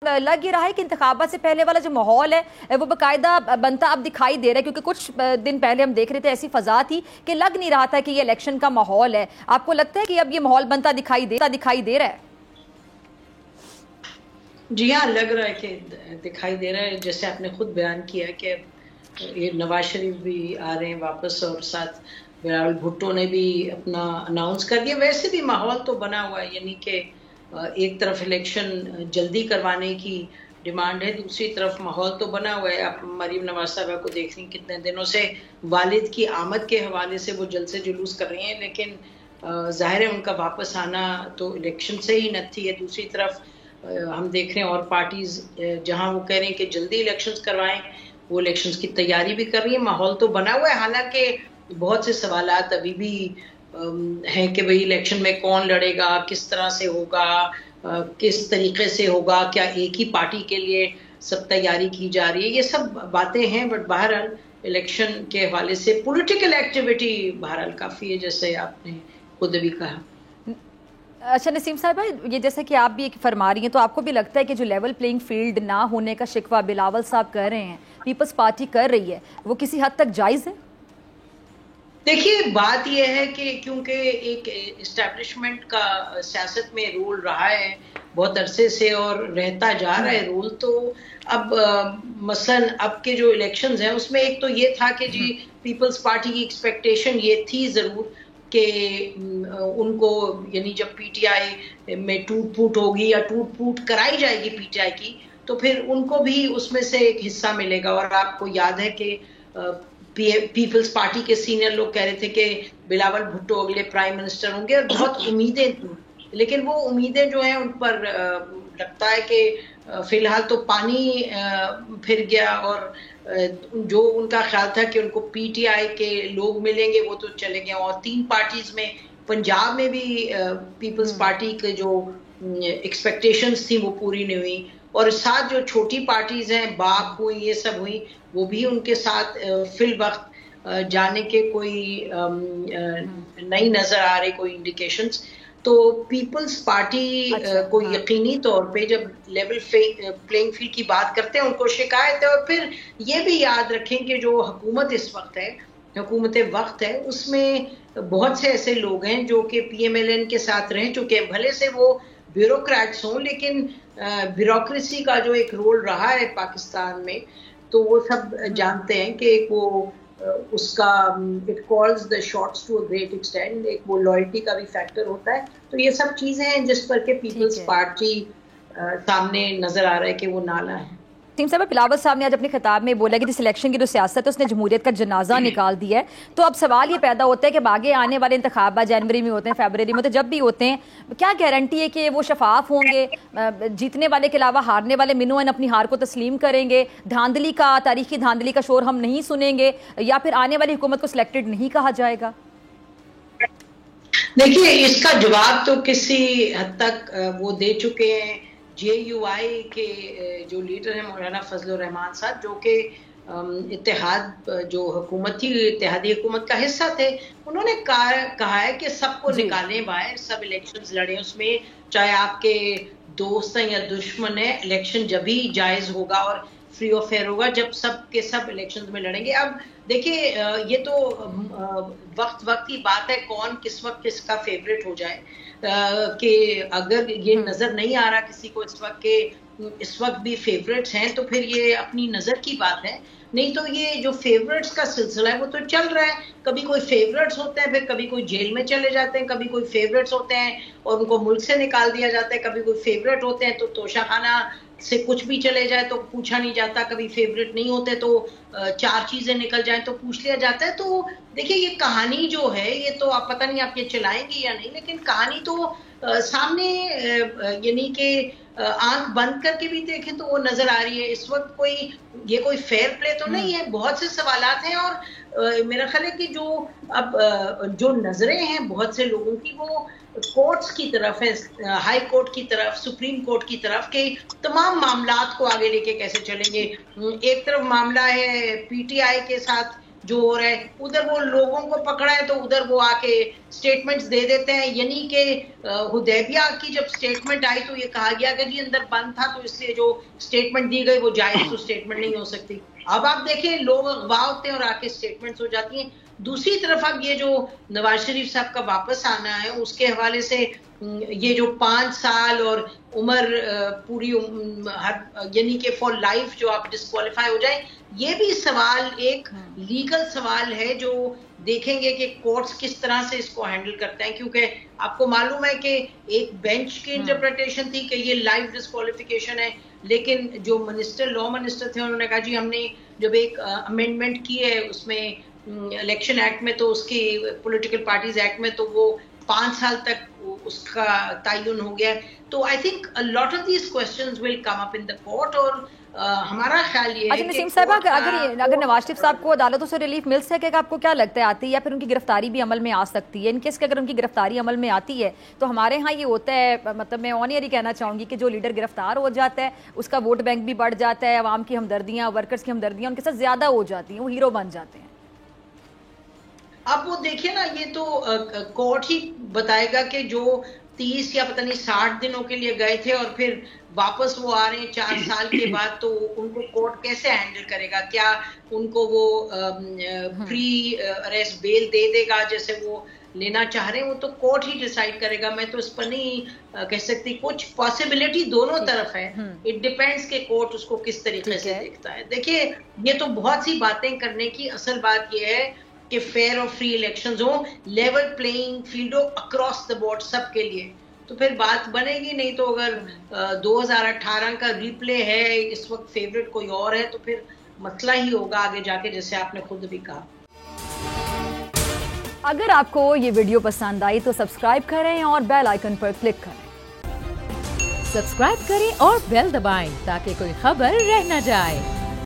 लग ये रहा है कि इंतखाबात से पहले वाला जो माहौल है वो बाकायदा बनता अब दिखाई दे रहा है, क्योंकि कुछ दिन पहले हम देख रहे थे ऐसी फजा थी कि लग नहीं रहा था कि ये इलेक्शन का माहौल है। आपको लगता है कि अब ये माहौल बनता दिखाई दे रहा है? जी हाँ, लग रहा है कि दिखाई दे रहा है। जैसे आपने खुद बयान किया कि ये नवाज शरीफ भी आ रहे हैं वापस और साथ बिलावल भुट्टो ने भी अपना अनाउंस कर दिया। वैसे भी माहौल तो बना हुआ है, यानी कि एक तरफ इलेक्शन जल्दी करवाने की डिमांड है, दूसरी तरफ माहौल तो बना हुआ है। आप मरीम नवाज साहबा को देख रही हैं, कितने दिनों से वालिद की आमद के हवाले से वो जल्द से जुलूस कर रही हैं, लेकिन जाहिर है उनका वापस आना तो इलेक्शन से ही नत्थी है। दूसरी तरफ हम देख रहे हैं और पार्टीज जहां वो कह रहे हैं कि जल्दी इलेक्शंस करवाएं, वो इलेक्शंस की तैयारी भी कर रही है। माहौल तो बना हुआ है, हालांकि बहुत से सवालात अभी भी हैं कि भाई इलेक्शन में कौन लड़ेगा, किस तरह से होगा, किस तरीके से होगा, क्या एक ही पार्टी के लिए सब तैयारी की जा रही है, ये सब बातें हैं। बट बहरहाल इलेक्शन के हवाले से पॉलिटिकल एक्टिविटी बहरहाल काफी है, जैसे आपने खुद भी कहा। अच्छा नसीम साहब, ये जैसे कि आप भी फरमा रही हैं, तो आपको भी लगता है कि जो लेवल प्लेइंग फील्ड ना होने का शिकवा बिलावल साहब कर रहे हैं, पीपल्स पार्टी कर रही है, वो किसी हद तक जायज़ है? देखिए, बात यह है कि क्योंकि एक इस्टेब्लिशमेंट का सियासत में रोल रहा है बहुत अरसे से और रहता जा रहा है रोल, तो अब मसलन अब के जो इलेक्शंस हैं उसमें एक तो ये था कि जी पीपल्स पार्टी की एक्सपेक्टेशन ये थी जरूर कि उनको, यानी जब पीटीआई में टूट फूट होगी या टूट फूट कराई जाएगी पीटीआई की, तो फिर उनको भी उसमें से एक हिस्सा मिलेगा। और आपको याद है कि पीपल्स पार्टी के सीनियर लोग कह रहे थे कि बिलावल भुट्टो अगले प्राइम मिनिस्टर होंगे, और बहुत उम्मीदें थी, लेकिन वो उम्मीदें जो हैं उन पर लगता है कि फिलहाल तो पानी फिर गया। और जो उनका ख्याल था कि उनको पीटीआई के लोग मिलेंगे वो तो चले गए, और तीन पार्टीज में पंजाब में भी पीपल्स पार्टी के जो एक्सपेक्टेशंस थी वो पूरी नहीं हुई, और साथ जो छोटी पार्टीज हैं, बाप हुई, ये सब हुई, वो भी उनके साथ फिल वक्त जाने के कोई नहीं नजर आ रहे कोई इंडिकेशंस। तो पीपल्स पार्टी को यकीनी तौर पे जब लेवल प्लेइंग फील्ड की बात करते हैं उनको शिकायत है। और फिर ये भी याद रखें कि जो हुकूमत इस वक्त है, हुकूमत वक्त है, उसमें बहुत से ऐसे लोग हैं जो कि पीएमएलएन के साथ रहे चुके हैं, भले से वो ब्यूरोक्रेट्स हों, लेकिन ब्यूरोक्रेसी का जो एक रोल रहा है पाकिस्तान में, तो वो सब जानते हैं कि वो उसका it calls the shots to a great extend, एक वो लॉयल्टी का भी फैक्टर होता है। तो ये सब चीजें हैं जिस पर के पीपल्स पार्टी सामने नजर आ रहा है कि वो नाला है। नसीम साहब, बिलावल साहब ने आज अपने खिताब में बोला कि जिस इलेक्शन की जो सियासत है उसने जमहूरियत का जनाजा निकाल दिया है। तो अब सवाल ये पैदा होता है कि आगे आने वाले इंतखाबात जनवरी में होते हैं, फरवरी में होते हैं, जब भी होते हैं, क्या गारंटी है कि वो शफाफ होंगे? जीतने वाले के अलावा हारने वाले मिनुअन अपनी हार को तस्लीम करेंगे? धांधली का, तारीखी धांधली का शोर हम नहीं सुनेंगे, या फिर आने वाली हुकूमत को सिलेक्टेड नहीं कहा जाएगा? देखिए, इसका जवाब तो किसी हद तक वो दे चुके हैं। JUI के जो लीडर हैं मौलाना फजलुर रहमान साहब, जो कि इत्तेहाद जो हुकूमत थी, इत्तेहादी हुकूमत का हिस्सा थे, उन्होंने कहा है कि सबको निकालें बाहर, सब इलेक्शंस लड़ें, उसमें चाहे आपके दोस्त हैं या दुश्मन है, इलेक्शन जब ही जायज होगा और फ्री और फेयर होगा जब सब के सब इलेक्शंस में लड़ेंगे। अब देखिए, ये तो वक्त की बात है कौन किस वक्त किसका फेवरेट हो जाए, कि अगर ये नजर नहीं आ रहा किसी को इस वक्त के इस वक्त भी फेवरेट्स हैं, तो फिर ये अपनी नजर की बात है। नहीं तो ये जो फेवरेट्स का सिलसिला है वो तो चल रहा है। कभी कोई फेवरेट्स होते हैं, फिर कभी कोई जेल में चले जाते हैं, कभी कोई फेवरेट्स होते हैं और उनको मुल्क से निकाल दिया जाता है, कभी कोई फेवरेट होते हैं तो तोशाखाना से कुछ भी चले जाए तो पूछा नहीं जाता, कभी फेवरेट नहीं होते तो चार चीजें निकल जाए तो पूछ लिया जाता है। तो देखिए, ये कहानी जो है ये तो आप पता नहीं आप ये चलाएंगे या नहीं, लेकिन कहानी तो सामने, यानी कि आंख बंद करके भी देखें तो वो नजर आ रही है। इस वक्त कोई फेयर प्ले तो नहीं है, बहुत से सवालात हैं। और मेरा ख्याल है कि जो नजरें हैं बहुत से लोगों की वो कोर्ट्स की तरफ है, हाई कोर्ट की तरफ, सुप्रीम कोर्ट की तरफ, के तमाम मामलात को आगे लेके कैसे चलेंगे। एक तरफ मामला है पीटीआई के साथ जो हो रहा है, उधर वो लोगों को पकड़ा है तो उधर वो आके स्टेटमेंट्स दे देते हैं। यानी कि हुदैबिया की जब स्टेटमेंट आई तो ये कहा गया कि जी अंदर बंद था तो इसलिए जो स्टेटमेंट दी गई वो जायज तो स्टेटमेंट नहीं हो सकती। अब आप देखिए लोग अगवा होते हैं और आके स्टेटमेंट्स हो जाती हैं। दूसरी तरफ अब ये जो नवाज शरीफ साहब का वापस आना है उसके हवाले से ये जो 5 साल और उम्र पूरी यानी कि फॉर लाइफ जो आप डिस्क्वालीफाई हो जाए, ये भी सवाल एक लीगल सवाल है जो देखेंगे कि कोर्ट्स किस तरह से इसको हैंडल करते हैं। क्योंकि आपको मालूम है कि एक बेंच की इंटरप्रिटेशन थी कि ये लाइफ डिस्क्वालिफिकेशन है, लेकिन जो लॉ मिनिस्टर थे उन्होंने कहा जी हमने जब एक अमेंडमेंट की है उसमें इलेक्शन एक्ट में, तो उसकी पॉलिटिकल पार्टीज एक्ट में, तो वो 5 साल तक उसका तयन हो गया। तो I think a lot of these questions will come up in the court. और हमारा ख्याल ये है नसीम साहिबा, अगर नवाज शरीफ साहब को अदालतों से रिलीफ मिल सकेगा, आपको क्या लगता है आती है, या फिर उनकी गिरफ्तारी भी अमल में आ सकती है? इनकेस कि अगर उनकी गिरफ्तारी अमल में आती है तो हमारे यहाँ ये होता है, मतलब मैं ऑन ईयर ही कहना चाहूंगी कि जो लीडर गिरफ्तार हो जाता है उसका वोट बैंक भी बढ़ जाता है, अवाम की हमदर्दियाँ, वर्कर्स की हमदर्दियाँ उनके साथ ज्यादा हो जाती हैं, वो हीरो बन जाते हैं। अब वो देखिए ना, ये तो कोर्ट ही बताएगा कि जो 30 या पता नहीं 60 दिनों के लिए गए थे और फिर वापस वो आ रहे हैं 4 साल के बाद, तो उनको कोर्ट कैसे हैंडल करेगा? क्या उनको वो प्री अरेस्ट बेल दे देगा जैसे वो लेना चाह रहे हैं? वो तो कोर्ट ही डिसाइड करेगा। मैं तो इस पर नहीं कह सकती। कुछ पॉसिबिलिटी दोनों तरफ है, इट डिपेंड्स कि कोर्ट उसको किस तरीके से देखता है। देखिए ये तो बहुत सी बातें करने की, असल बात ये है कि फेयर और फ्री इलेक्शंस हो, लेवल प्लेइंग फील्ड हो अक्रॉस द बोर्ड सबके लिए, तो फिर बात बनेगी। नहीं तो अगर 2018 का रिप्ले है, इस वक्त फेवरेट कोई और है, तो फिर मसला ही होगा आगे जाके, जैसे आपने खुद भी कहा। अगर आपको ये वीडियो पसंद आई तो सब्सक्राइब करें और बेल आइकन पर क्लिक करें। सब्सक्राइब करें और बेल दबाएं ताकि कोई खबर रह न जाए।